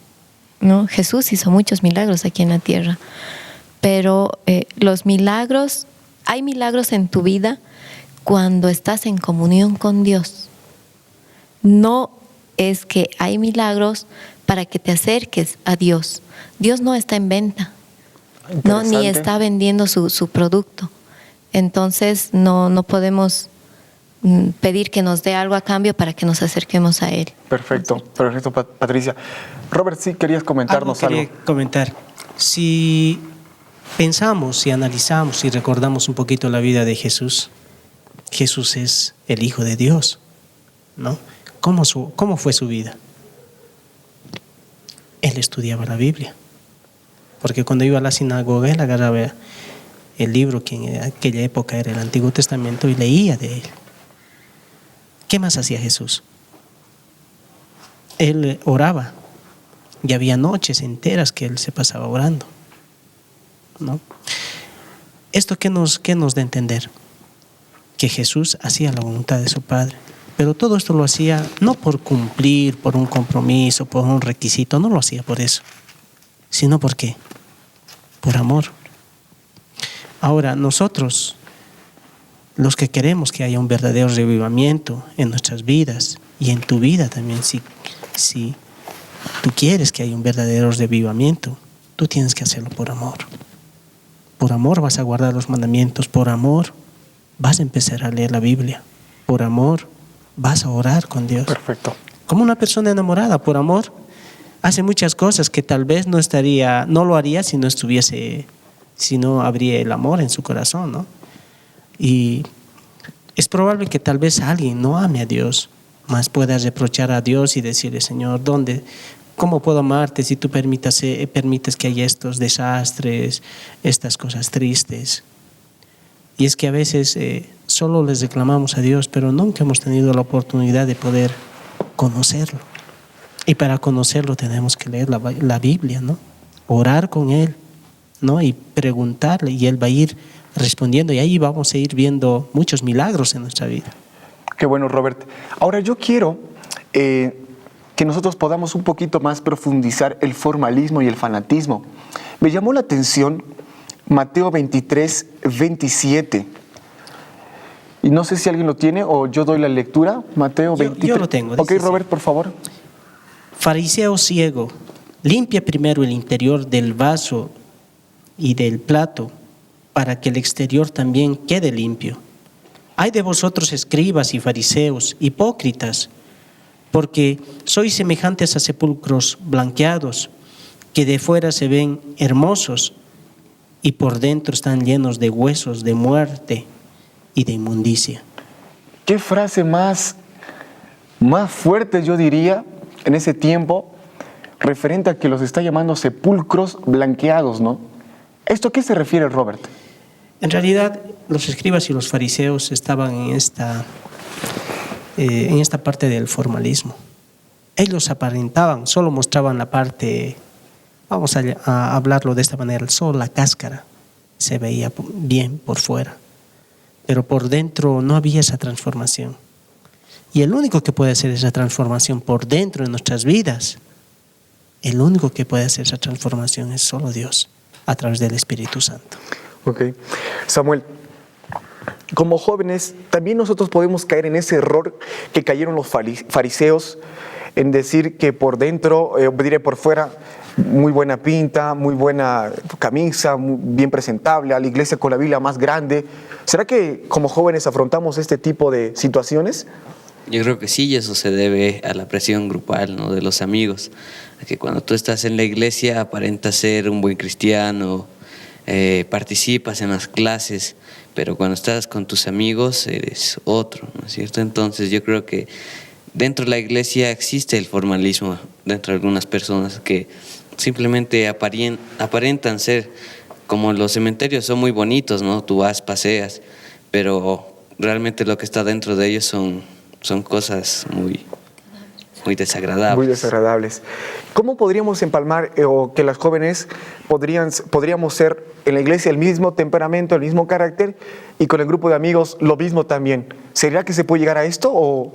¿no? Jesús hizo muchos milagros aquí en la tierra, pero los milagros, hay milagros en tu vida cuando estás en comunión con Dios. No es que hay milagros para que te acerques a Dios. Dios no está en venta, ¿no? Ni está vendiendo su producto. Entonces no podemos pedir que nos dé algo a cambio para que nos acerquemos a Él. Perfecto, Patricia. Robert, sí querías comentarnos algo. Quería comentar. Si pensamos, si analizamos, si recordamos un poquito la vida de Jesús, Jesús es el Hijo de Dios, ¿no? ¿Cómo fue su vida? Él estudiaba la Biblia, porque cuando iba a la sinagoga él agarraba el libro que en aquella época era el Antiguo Testamento y leía de él. ¿Qué más hacía Jesús? Él oraba y había noches enteras que él se pasaba orando, ¿no? ¿Esto qué nos da a entender? Que Jesús hacía la voluntad de su Padre, pero todo esto lo hacía no por cumplir, por un compromiso, por un requisito, no lo hacía por eso, sino ¿por qué? Por amor. Ahora, nosotros, los que queremos que haya un verdadero revivamiento en nuestras vidas y en tu vida también, si tú quieres que haya un verdadero revivamiento, tú tienes que hacerlo por amor. Por amor vas a guardar los mandamientos, por amor vas a empezar a leer la Biblia, por amor vas a orar con Dios. Perfecto. Como una persona enamorada, por amor, hace muchas cosas que tal vez no lo haría si no habría el amor en su corazón, ¿no? Y es probable que tal vez alguien no ame a Dios, mas pueda reprochar a Dios y decirle: Señor, ¿cómo puedo amarte si tú permites que haya estos desastres, estas cosas tristes? Y es que a veces solo les reclamamos a Dios, pero nunca hemos tenido la oportunidad de poder conocerlo. Y para conocerlo tenemos que leer la Biblia, ¿no? Orar con Él, ¿no? Y preguntarle, y Él va a ir respondiendo, y ahí vamos a ir viendo muchos milagros en nuestra vida. Qué bueno, Robert. Ahora yo quiero que nosotros podamos un poquito más profundizar el formalismo y el fanatismo. Me llamó la atención Mateo 23, 27. Y no sé si alguien lo tiene o yo doy la lectura. Mateo 23. Yo lo tengo. Ok, Robert, por favor. Fariseo ciego, limpia primero el interior del vaso y del plato, para que el exterior también quede limpio. Ay de vosotros, escribas y fariseos, hipócritas, porque sois semejantes a sepulcros blanqueados, que de fuera se ven hermosos y por dentro están llenos de huesos de muerte y de inmundicia. ¿Qué frase más fuerte, yo diría, en ese tiempo, referente a que los está llamando sepulcros blanqueados, ¿no? ¿Esto a qué se refiere, Robert? En realidad, los escribas y los fariseos estaban en esta parte del formalismo. Ellos aparentaban, solo mostraban la parte, vamos a hablarlo de esta manera, solo la cáscara se veía bien por fuera, pero por dentro no había esa transformación. Y el único que puede hacer esa transformación por dentro de nuestras vidas, el único que puede hacer esa transformación es solo Dios, a través del Espíritu Santo. Ok. Samuel, como jóvenes, también nosotros podemos caer en ese error que cayeron los fariseos, en decir que por dentro, diré por fuera, muy buena pinta, muy buena camisa, muy bien presentable, a la iglesia con la Biblia más grande. ¿Será que como jóvenes afrontamos este tipo de situaciones? Yo creo que sí, y eso se debe a la presión grupal, ¿no?, de los amigos. Que cuando tú estás en la iglesia aparentas ser un buen cristiano, participas en las clases, pero cuando estás con tus amigos eres otro, ¿no es cierto? Entonces yo creo que dentro de la iglesia existe el formalismo dentro de algunas personas que simplemente aparentan ser, como los cementerios son muy bonitos, ¿no? Tú vas, paseas, pero realmente lo que está dentro de ellos son cosas muy desagradables. Muy desagradables. ¿Cómo podríamos empalmar o que las jóvenes podríamos ser en la iglesia el mismo temperamento, el mismo carácter y con el grupo de amigos lo mismo también? ¿Sería que se puede llegar a esto o...?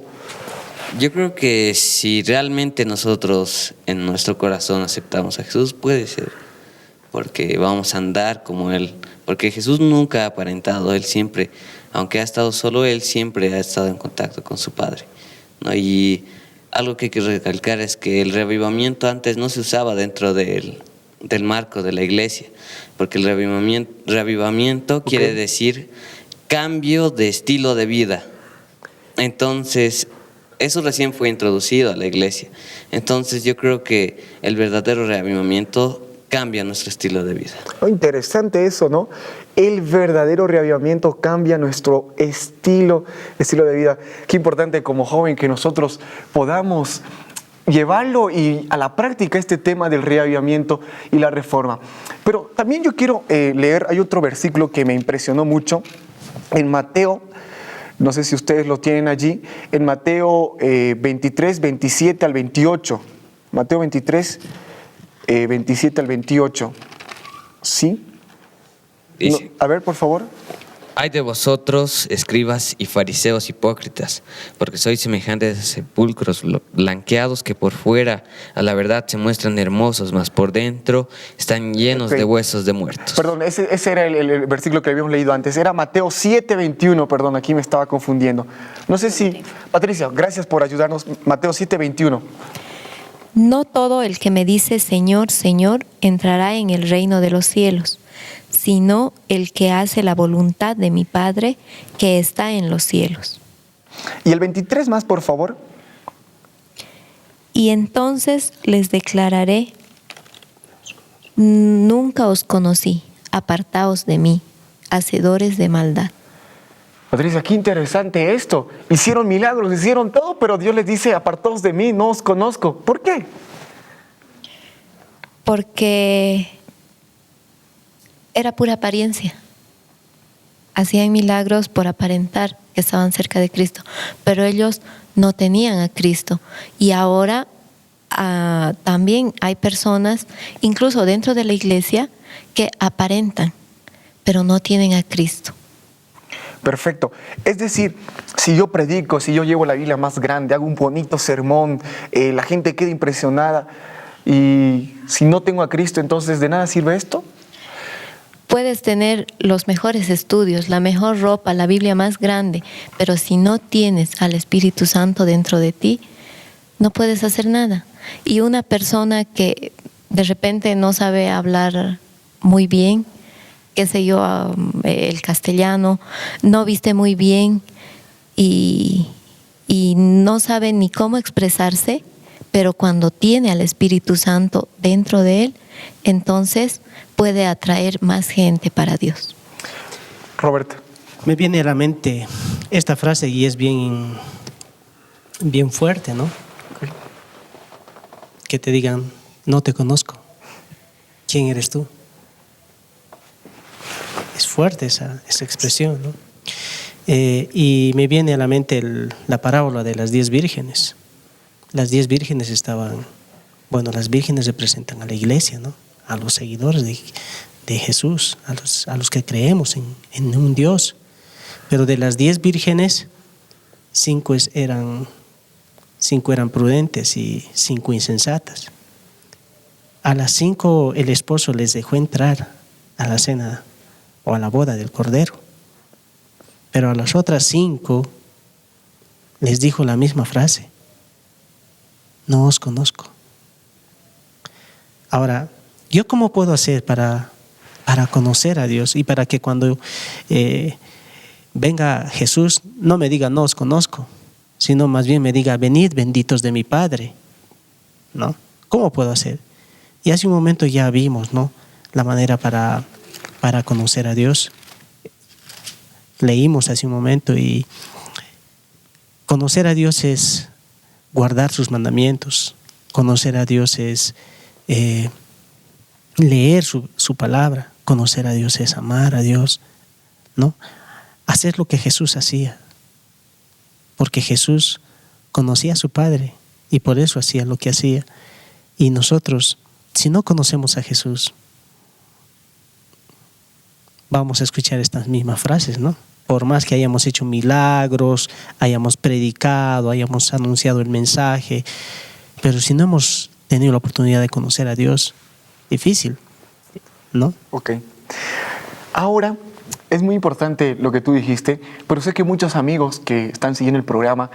Yo creo que si realmente nosotros en nuestro corazón aceptamos a Jesús, puede ser. porque vamos a andar como Él. Porque Jesús nunca ha aparentado, Él siempre, aunque ha estado solo, Él siempre ha estado en contacto con su Padre, ¿no? Y algo que hay que recalcar es que el reavivamiento antes no se usaba dentro del marco de la iglesia, porque el reavivamiento quiere decir cambio de estilo de vida. Entonces, eso recién fue introducido a la iglesia. Entonces, yo creo que el verdadero reavivamiento cambia nuestro estilo de vida. Oh, interesante eso, ¿no? El verdadero reavivamiento cambia nuestro estilo de vida. Qué importante como joven que nosotros podamos llevarlo y a la práctica este tema del reavivamiento y la reforma. Pero también yo quiero leer, hay otro versículo que me impresionó mucho en Mateo, no sé si ustedes lo tienen allí, en Mateo 23, 27 al 28. Mateo 23, 27 al 28. ¿Sí? Dice, No, a ver, por favor. Ay de vosotros, escribas y fariseos hipócritas, porque sois semejantes a sepulcros blanqueados que por fuera a la verdad se muestran hermosos, mas por dentro están llenos de huesos de muertos. Perdón, ese era el versículo que habíamos leído antes. Era Mateo 7, 21, perdón, aquí me estaba confundiendo. No sé si, Patricia, gracias por ayudarnos. Mateo 7, 21. No todo el que me dice Señor, Señor, entrará en el reino de los cielos, sino el que hace la voluntad de mi Padre que está en los cielos. Y el 23 más, por favor. Y entonces les declararé, nunca os conocí, apartaos de mí, hacedores de maldad. Patricia, qué interesante esto. Hicieron milagros, hicieron todo, pero Dios les dice, apartaos de mí, no os conozco. ¿Por qué? Porque era pura apariencia. Hacían milagros por aparentar que estaban cerca de Cristo, pero ellos no tenían a Cristo. Y ahora también hay personas, incluso dentro de la iglesia, que aparentan, pero no tienen a Cristo. Perfecto. Es decir, si yo predico, si yo llevo la Biblia más grande, hago un bonito sermón, la gente queda impresionada, y si no tengo a Cristo, entonces ¿de nada sirve esto? Puedes tener los mejores estudios, la mejor ropa, la Biblia más grande, pero si no tienes al Espíritu Santo dentro de ti, no puedes hacer nada. Y una persona que de repente no sabe hablar muy bien, qué sé yo, el castellano, no viste muy bien y no sabe ni cómo expresarse, pero cuando tiene al Espíritu Santo dentro de él, entonces puede atraer más gente para Dios. Roberto. Me viene a la mente esta frase y es bien fuerte, ¿no? Que te digan, no te conozco. ¿Quién eres tú? Es fuerte esa expresión, ¿no? Y me viene a la mente la parábola de las 10 vírgenes. Las 10 vírgenes las vírgenes representan a la iglesia, ¿no? A los seguidores de Jesús, a los que creemos en un Dios. Pero de las 10 vírgenes, 5 eran prudentes y 5 insensatas. A las 5 el esposo les dejó entrar a la cena o a la boda del Cordero. Pero a las otras 5 les dijo la misma frase: no os conozco. Ahora, ¿yo cómo puedo hacer para conocer a Dios y para que cuando venga Jesús no me diga no os conozco, sino más bien me diga venid benditos de mi Padre? ¿No? ¿Cómo puedo hacer? Y hace un momento ya vimos, ¿no?, la manera para conocer a Dios. Leímos hace un momento y conocer a Dios es guardar sus mandamientos. Conocer a Dios es leer su palabra. Conocer a Dios es amar a Dios, ¿no? Hacer lo que Jesús hacía. Porque Jesús conocía a su Padre y por eso hacía lo que hacía. Y nosotros, si no conocemos a Jesús, vamos a escuchar estas mismas frases, ¿no? Por más que hayamos hecho milagros, hayamos predicado, hayamos anunciado el mensaje, pero si no hemos tenido la oportunidad de conocer a Dios, difícil. ¿no? Ok. Ahora, es muy importante lo que tú dijiste, pero sé que muchos amigos que están siguiendo el programa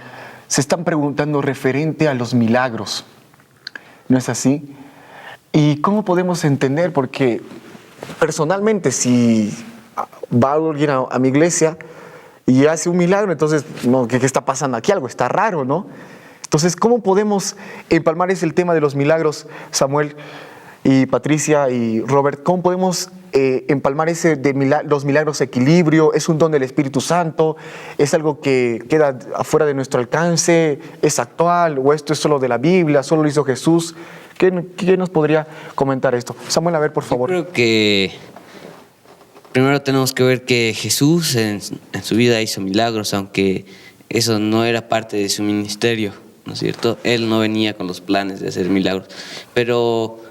se están preguntando referente a los milagros. ¿No es así? ¿Y cómo podemos entender? Porque personalmente, si va alguien a mi iglesia y hace un milagro, entonces, no, ¿qué está pasando aquí? Algo está raro, ¿no? Entonces, ¿cómo podemos empalmar ese el tema de los milagros, Samuel y Patricia y Robert? ¿Cómo podemos empalmar ese de los milagros equilibrio? ¿Es un don del Espíritu Santo? ¿Es algo que queda afuera de nuestro alcance? ¿Es actual? ¿O esto es solo de la Biblia? ¿Solo lo hizo Jesús? ¿Qué nos podría comentar esto? Samuel, a ver, por favor. Yo creo que primero tenemos que ver que Jesús en su vida hizo milagros, aunque eso no era parte de su ministerio, ¿no es cierto? Él no venía con los planes de hacer milagros, pero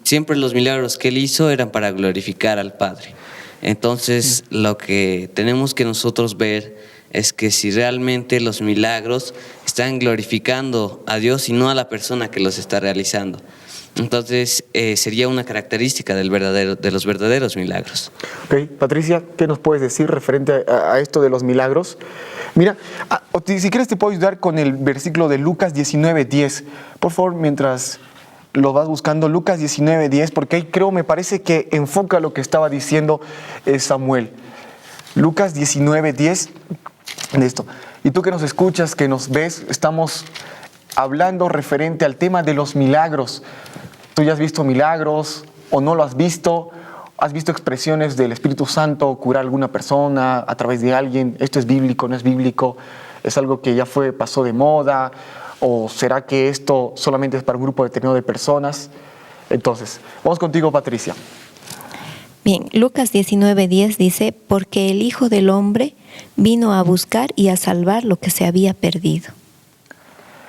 siempre los milagros que él hizo eran para glorificar al Padre. Entonces, lo que tenemos que nosotros ver es que si realmente los milagros están glorificando a Dios y no a la persona que los está realizando. Entonces, sería una característica de los verdaderos milagros. Ok, Patricia, ¿qué nos puedes decir referente a esto de los milagros? Mira, si quieres te puedo ayudar con el versículo de Lucas 19:10. Por favor, mientras lo vas buscando, Lucas 19:10, porque ahí me parece que enfoca lo que estaba diciendo Samuel. Lucas 19:10 de esto. Y tú que nos escuchas, que nos ves, estamos hablando referente al tema de los milagros. ¿Tú ya has visto milagros o no lo has visto? ¿Has visto expresiones del Espíritu Santo curar a alguna persona a través de alguien? ¿Esto es bíblico, no es bíblico? ¿Es algo que ya pasó de moda? ¿O será que esto solamente es para un grupo determinado de personas? Entonces, vamos contigo, Patricia. Bien, Lucas 19:10 dice, porque el Hijo del Hombre vino a buscar y a salvar lo que se había perdido.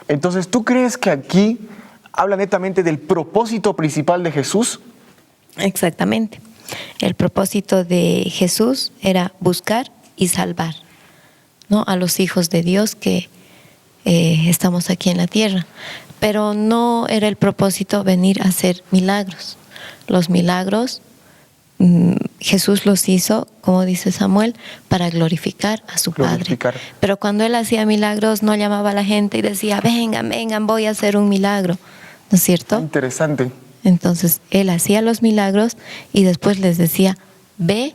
Entonces, ¿tú crees que aquí habla netamente del propósito principal de Jesús? Exactamente. El propósito de Jesús era buscar y salvar, ¿no?, a los hijos de Dios que estamos aquí en la tierra. Pero no era el propósito venir a hacer milagros. Los milagros Jesús los hizo, como dice Samuel, para glorificar a su Padre. Pero cuando Él hacía milagros, no llamaba a la gente y decía, vengan, voy a hacer un milagro. ¿No es cierto? Interesante. Entonces, Él hacía los milagros y después les decía, ve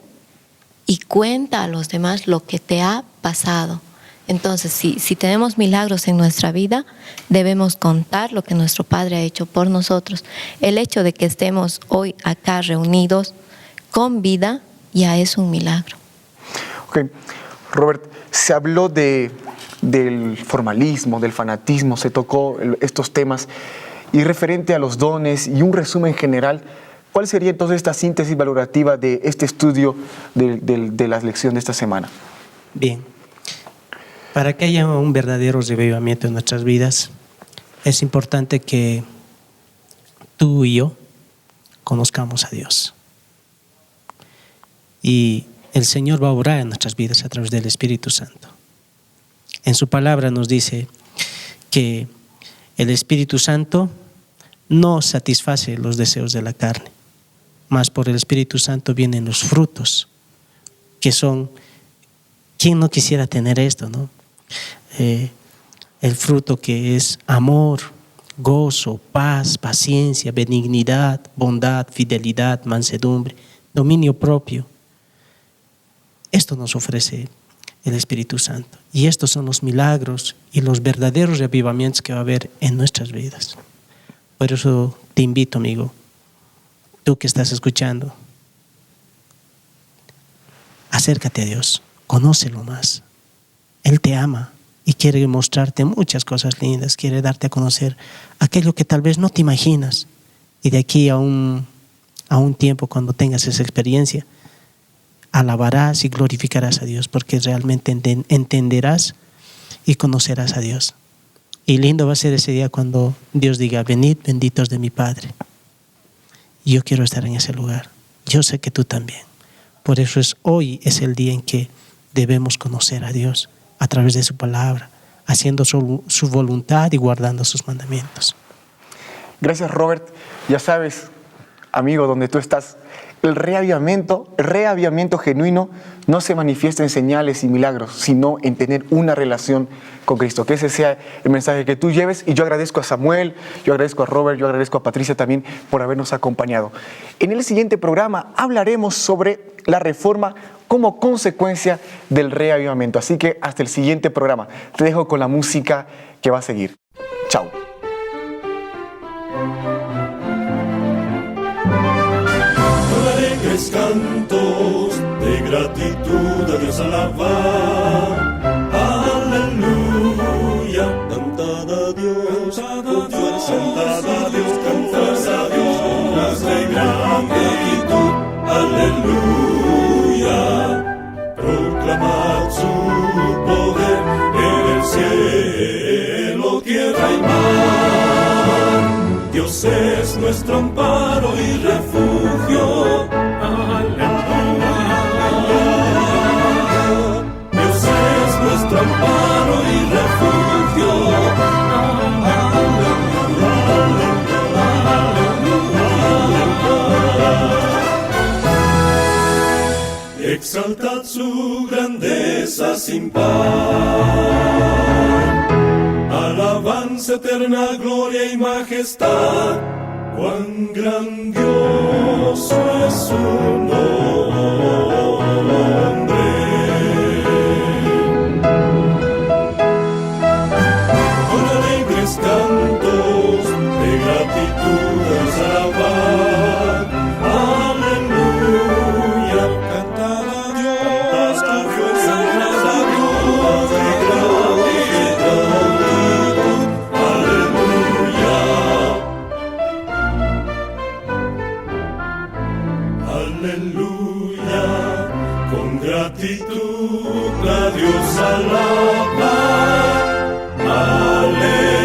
y cuenta a los demás lo que te ha pasado. Entonces, si tenemos milagros en nuestra vida, debemos contar lo que nuestro Padre ha hecho por nosotros. El hecho de que estemos hoy acá reunidos con vida ya es un milagro. Ok, Robert, se habló del formalismo, del fanatismo, se tocó estos temas, y referente a los dones y un resumen general, ¿cuál sería entonces esta síntesis valorativa de este estudio de la lección de esta semana? Bien, para que haya un verdadero revivamiento en nuestras vidas, es importante que tú y yo conozcamos a Dios. Y el Señor va a obrar en nuestras vidas a través del Espíritu Santo. En su palabra nos dice que el Espíritu Santo no satisface los deseos de la carne, mas por el Espíritu Santo vienen los frutos, que son, ¿quién no quisiera tener esto, no? El fruto que es amor, gozo, paz, paciencia, benignidad, bondad, fidelidad, mansedumbre, dominio propio. Esto nos ofrece el Espíritu Santo. Y estos son los milagros y los verdaderos revivamientos que va a haber en nuestras vidas. Por eso te invito, amigo, tú que estás escuchando, acércate a Dios, conócelo más. Él te ama y quiere mostrarte muchas cosas lindas, quiere darte a conocer aquello que tal vez no te imaginas. Y de aquí a un tiempo, cuando tengas esa experiencia, alabarás y glorificarás a Dios, porque realmente entenderás y conocerás a Dios. Y lindo va a ser ese día cuando Dios diga, venid benditos de mi Padre. Y yo quiero estar en ese lugar. Yo sé que tú también. Por eso hoy es el día en que debemos conocer a Dios a través de su palabra, haciendo su voluntad y guardando sus mandamientos. Gracias, Robert. Ya sabes, amigo, donde tú estás. El reavivamiento genuino no se manifiesta en señales y milagros, sino en tener una relación con Cristo. Que ese sea el mensaje que tú lleves. Y yo agradezco a Samuel, yo agradezco a Robert, yo agradezco a Patricia también por habernos acompañado. En el siguiente programa hablaremos sobre la reforma como consecuencia del reavivamiento. Así que hasta el siguiente programa. Te dejo con la música que va a seguir. Chao. Cantos de gratitud a Dios alabar, aleluya, cantad a Dios, con fuerza cantad a Dios, cantad a Dios, con voz de gran gratitud, aleluya, proclamad su poder en el cielo, tierra y mar. Dios es nuestro amparo y refugio. Dios es nuestro amparo y refugio. Exaltad su grandeza sin par. Alabanza eterna, gloria y majestad. Cuán grandioso es su nombre. Con alegres cantos de gratitud os alabar. Aleluya, cantad a Dios, con fuerza cantad a Dios de gratitud. Aleluya. Aleluya, con gratitud a Dios alabar. Aleluya.